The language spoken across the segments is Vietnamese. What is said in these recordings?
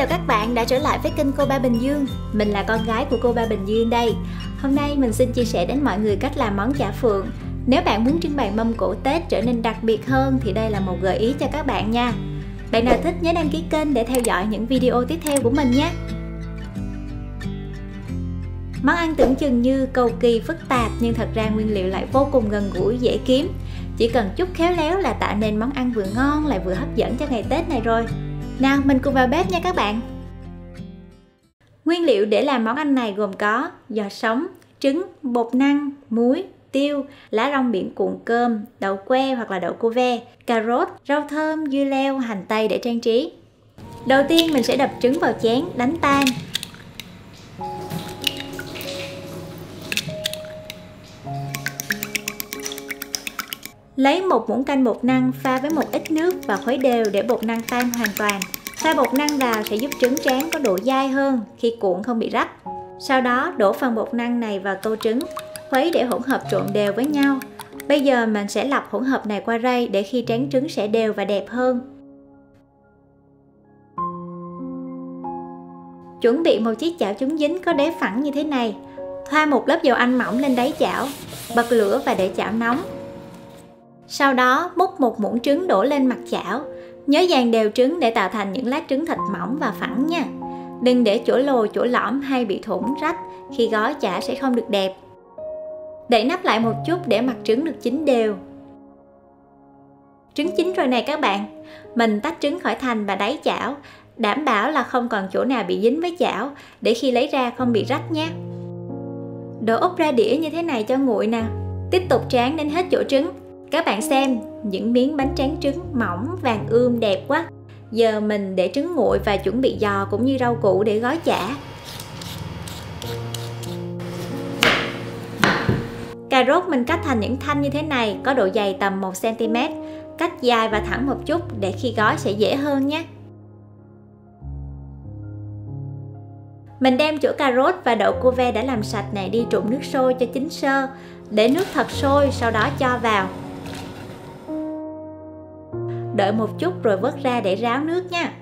chào các bạn đã trở lại với kênh Cô Ba Bình Dương. Mình là con gái của cô Ba Bình Dương đây. Hôm nay mình xin chia sẻ đến mọi người cách làm món chả phượng. Nếu bạn muốn trưng bày mâm cỗ Tết trở nên đặc biệt hơn thì đây là một gợi ý cho các bạn nha. Bạn nào thích nhớ đăng ký kênh để theo dõi những video tiếp theo của mình nhé. Món ăn tưởng chừng như cầu kỳ phức tạp nhưng thật ra nguyên liệu lại vô cùng gần gũi, dễ kiếm. Chỉ cần chút khéo léo là tạo nên món ăn vừa ngon lại vừa hấp dẫn cho ngày Tết này rồi. Nào mình cùng vào bếp nha các bạn. Nguyên liệu để làm món ăn này gồm có giò sống, trứng, bột năng, muối, tiêu, lá rong biển cuộn cơm, đậu que hoặc là đậu cô ve, cà rốt, rau thơm, dưa leo, hành tây để trang trí. Đầu tiên mình sẽ đập trứng vào chén, đánh tan. Lấy một muỗng canh bột năng pha với một ít nước và khuấy đều để bột năng tan hoàn toàn. Pha bột năng vào sẽ giúp trứng tráng có độ dai hơn, khi cuộn không bị rách. Sau đó đổ phần bột năng này vào tô trứng, khuấy để hỗn hợp trộn đều với nhau. Bây giờ mình sẽ lọc hỗn hợp này qua rây để khi tráng trứng sẽ đều và đẹp hơn. Chuẩn bị một chiếc chảo chống dính có đáy phẳng như thế này. Thoa một lớp dầu ăn mỏng lên đáy chảo, bật lửa và để chảo nóng. Sau đó múc một muỗng trứng đổ lên mặt chảo. Nhớ dàn đều trứng để tạo thành những lát trứng thịt mỏng và phẳng nha. Đừng để chỗ lồi chỗ lõm hay bị thủng rách, khi gói chả sẽ không được đẹp. Đậy nắp lại một chút để mặt trứng được chín đều. Trứng chín rồi này các bạn. Mình tách trứng khỏi thành và đáy chảo, đảm bảo là không còn chỗ nào bị dính với chảo để khi lấy ra không bị rách nhé. Đổ úp ra đĩa như thế này cho nguội nè. Tiếp tục tráng đến hết chỗ trứng. Các bạn xem, những miếng bánh tráng trứng mỏng vàng ươm đẹp quá. Giờ mình để trứng nguội và chuẩn bị giò cũng như rau củ để gói chả. Cà rốt mình cắt thành những thanh như thế này, có độ dày tầm 1 cm. Cắt dài và thẳng một chút để khi gói sẽ dễ hơn nhé. Mình đem chỗ cà rốt và đậu cô ve đã làm sạch này đi trụng nước sôi cho chín sơ. Để nước thật sôi, sau đó cho vào. Đợi một chút rồi vớt ra để ráo nước nha.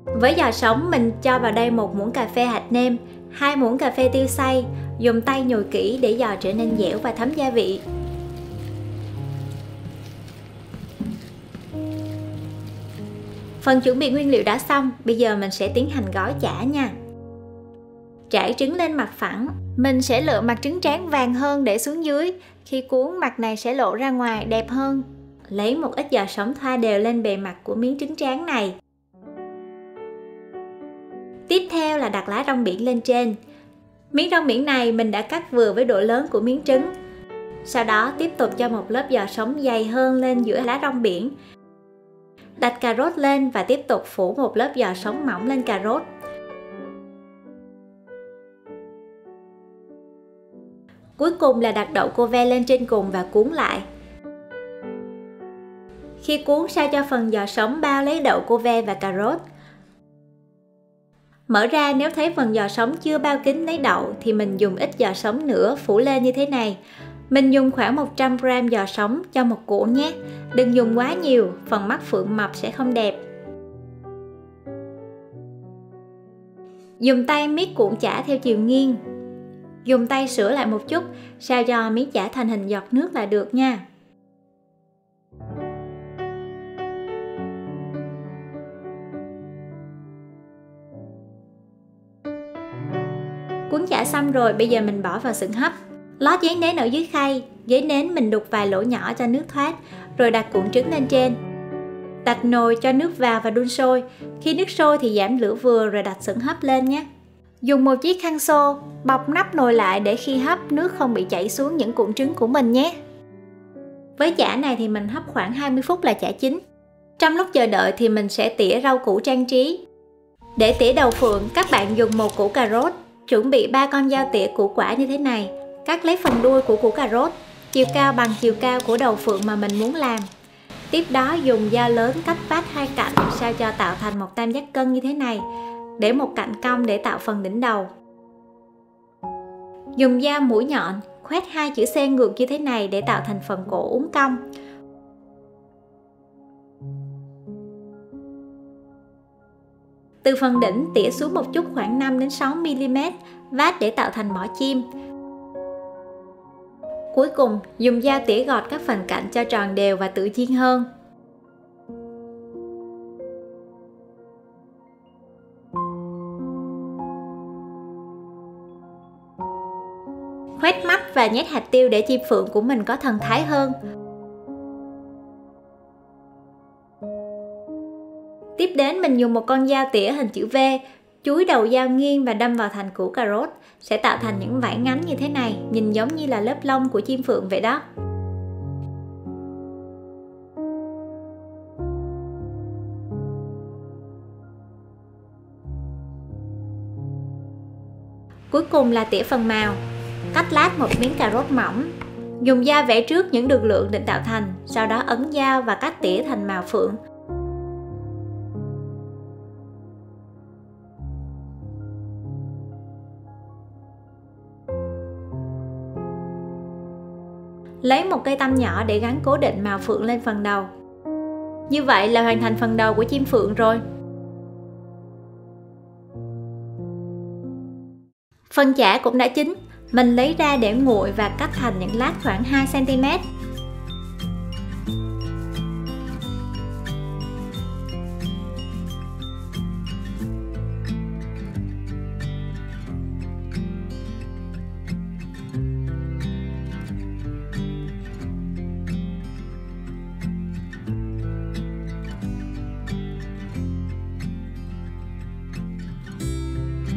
Với giò sống mình cho vào đây 1 muỗng cà phê hạt nêm, 2 muỗng cà phê tiêu xay. Dùng tay nhồi kỹ để giò trở nên dẻo và thấm gia vị. Phần chuẩn bị nguyên liệu đã xong, bây giờ mình sẽ tiến hành gói chả nha. Trải trứng lên mặt phẳng, mình sẽ lựa mặt trứng tráng vàng hơn để xuống dưới. Khi cuốn mặt này sẽ lộ ra ngoài đẹp hơn. Lấy một ít giò sống thoa đều lên bề mặt của miếng trứng tráng này. Tiếp theo là đặt lá rong biển lên trên. Miếng rong biển này mình đã cắt vừa với độ lớn của miếng trứng. Sau đó tiếp tục cho một lớp giò sống dày hơn lên giữa lá rong biển. Đặt cà rốt lên và tiếp tục phủ một lớp giò sống mỏng lên cà rốt. Cuối cùng là đặt đậu cô ve lên trên cùng và cuốn lại. Khi cuốn sao cho phần giò sống bao lấy đậu cô ve và cà rốt. Mở ra nếu thấy phần giò sống chưa bao kín lấy đậu thì mình dùng ít giò sống nữa phủ lên như thế này. Mình dùng khoảng 100g giò sống cho một củ nhé. Đừng dùng quá nhiều, phần mắt phượng mập sẽ không đẹp. Dùng tay miết cuộn chả theo chiều nghiêng. Dùng tay sửa lại một chút, sao cho miếng chả thành hình giọt nước là được nha. Cuốn chả xong rồi, bây giờ mình bỏ vào xửng hấp. Lót giấy nến ở dưới khay, giấy nến mình đục vài lỗ nhỏ cho nước thoát, rồi đặt cuộn trứng lên trên. Đặt nồi cho nước vào và đun sôi. Khi nước sôi thì giảm lửa vừa rồi đặt xửng hấp lên nhé. Dùng một chiếc khăn xô, bọc nắp nồi lại để khi hấp nước không bị chảy xuống những cuộn trứng của mình nhé. Với chả này thì mình hấp khoảng 20 phút là chả chín. Trong lúc chờ đợi thì mình sẽ tỉa rau củ trang trí. Để tỉa đậu phượng, các bạn dùng một củ cà rốt. Chuẩn bị 3 con dao tỉa củ quả như thế này. Cắt lấy phần đuôi của củ cà rốt, chiều cao bằng chiều cao của đậu phượng mà mình muốn làm. Tiếp đó dùng dao lớn cắt vát hai cạnh sao cho tạo thành một tam giác cân như thế này. Để một cạnh cong để tạo phần đỉnh đầu. Dùng dao mũi nhọn khoét 2 chữ C ngược như thế này để tạo thành phần cổ uốn cong. Từ phần đỉnh tỉa xuống một chút khoảng 5 đến 6 mm, vát để tạo thành mỏ chim. Cuối cùng, dùng dao tỉa gọt các phần cạnh cho tròn đều và tự nhiên hơn. Khoét mắt và nhét hạt tiêu để chim phượng của mình có thần thái hơn. Tiếp đến mình dùng một con dao tỉa hình chữ V, chúi đầu dao nghiêng và đâm vào thành củ cà rốt, sẽ tạo thành những vải ngắn như thế này, nhìn giống như là lớp lông của chim phượng vậy đó. Cuối cùng là tỉa phần màu. Cắt lát một miếng cà rốt mỏng. Dùng dao vẽ trước những đường lượng định tạo thành, sau đó ấn dao và cắt tỉa thành màu phượng. Lấy một cây tăm nhỏ để gắn cố định màu phượng lên phần đầu. Như vậy là hoàn thành phần đầu của chim phượng rồi. Phần chả cũng đã chín, mình lấy ra để nguội và cắt thành những lát khoảng 2 cm.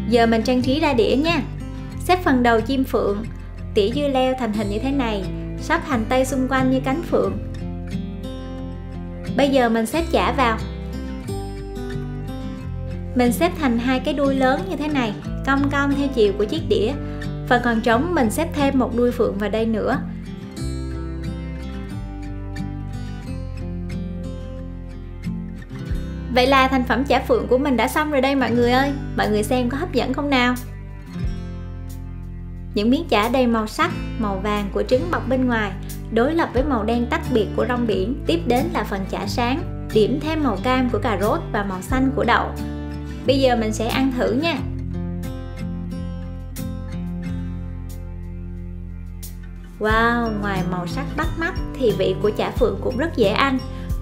Giờ mình trang trí ra đĩa nha. Xếp phần đầu chim phượng, tỉa dưa leo thành hình như thế này, sắp hành tây xung quanh như cánh phượng. Bây giờ mình xếp chả vào. Mình xếp thành hai cái đuôi lớn như thế này, cong cong theo chiều của chiếc đĩa. Phần còn trống mình xếp thêm một đuôi phượng vào đây nữa. Vậy là thành phẩm chả phượng của mình đã xong rồi đây mọi người ơi. Mọi người xem có hấp dẫn không nào? Những miếng chả đầy màu sắc, màu vàng của trứng bọc bên ngoài đối lập với màu đen tách biệt của rong biển. Tiếp đến là phần chả sáng, điểm thêm màu cam của cà rốt và màu xanh của đậu. Bây giờ mình sẽ ăn thử nha. Wow, ngoài màu sắc bắt mắt thì vị của chả phượng cũng rất dễ ăn.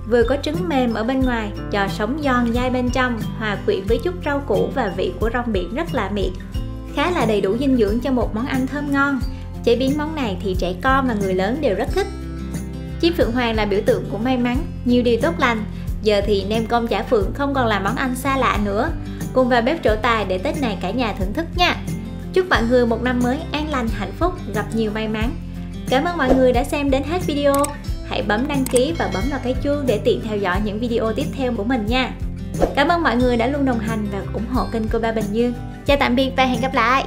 Vừa có trứng mềm ở bên ngoài, giò sống giòn dai bên trong, hòa quyện với chút rau củ và vị của rong biển rất lạ miệng. Khá là đầy đủ dinh dưỡng cho một món ăn thơm ngon. Chế biến món này thì trẻ con và người lớn đều rất thích. Chim phượng hoàng là biểu tượng của may mắn, nhiều điều tốt lành. Giờ thì nem cơm chả phượng không còn là món ăn xa lạ nữa. Cùng vào bếp trổ tài để Tết này cả nhà thưởng thức nha. Chúc mọi người một năm mới an lành, hạnh phúc, gặp nhiều may mắn. Cảm ơn mọi người đã xem đến hết video. Hãy bấm đăng ký và bấm vào cái chuông để tiện theo dõi những video tiếp theo của mình nha. Cảm ơn mọi người đã luôn đồng hành và ủng hộ kênh Cô Ba Bình Dương. Chào tạm biệt và hẹn gặp lại.